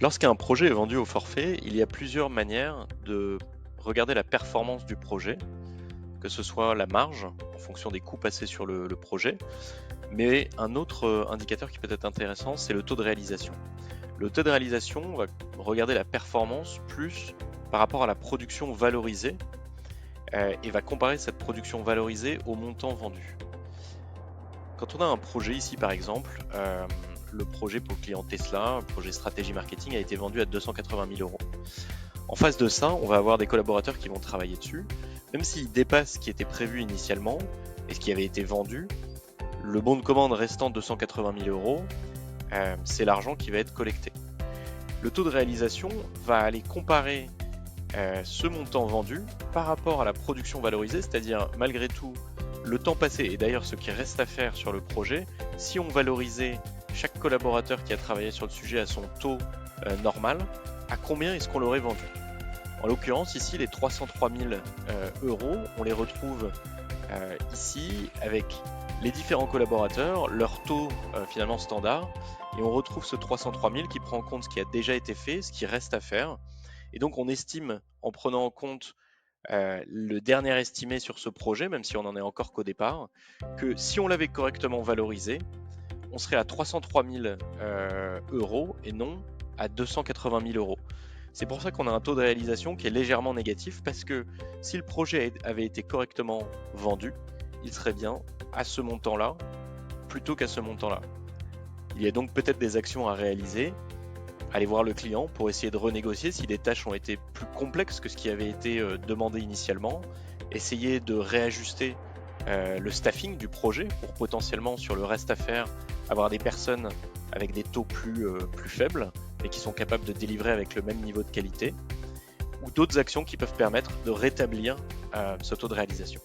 Lorsqu'un projet est vendu au forfait, il y a plusieurs manières de regarder la performance du projet, que ce soit la marge en fonction des coûts passés sur le projet, mais un autre indicateur qui peut être intéressant, c'est le taux de réalisation. Le taux de réalisation, on va regarder la performance plus par rapport à la production valorisée et va comparer cette production valorisée au montant vendu. Quand on a un projet ici par exemple, le projet pour le client Tesla, le projet stratégie marketing a été vendu à 280 000 euros. En face de ça, on va avoir des collaborateurs qui vont travailler dessus. Même s'ils dépassent ce qui était prévu initialement et ce qui avait été vendu, le bon de commande restant 280 000 euros, c'est l'argent qui va être collecté. Le taux de réalisation va aller comparer ce montant vendu par rapport à la production valorisée, c'est-à-dire malgré tout le temps passé et d'ailleurs ce qui reste à faire sur le projet. Si on valorisait chaque collaborateur qui a travaillé sur le sujet à son taux normal, à combien est-ce qu'on l'aurait vendu? En l'occurrence, ici, les 303 000 euros, on les retrouve ici avec les différents collaborateurs, leur taux finalement standard, et on retrouve ce 303 000 qui prend en compte ce qui a déjà été fait, ce qui reste à faire. Et donc, on estime, en prenant en compte le dernier estimé sur ce projet, même si on n'en est encore qu'au départ, que si on l'avait correctement valorisé, on serait à 303 000 euros et non à 280 000 euros. C'est pour ça qu'on a un taux de réalisation qui est légèrement négatif, parce que si le projet avait été correctement vendu, il serait bien à ce montant-là plutôt qu'à ce montant-là. Il y a donc peut-être des actions à réaliser, aller voir le client pour essayer de renégocier si les tâches ont été plus complexes que ce qui avait été demandé initialement, essayer de réajuster le staffing du projet pour potentiellement sur le reste à faire avoir des personnes avec des taux plus faibles et qui sont capables de délivrer avec le même niveau de qualité, ou d'autres actions qui peuvent permettre de rétablir ce taux de réalisation.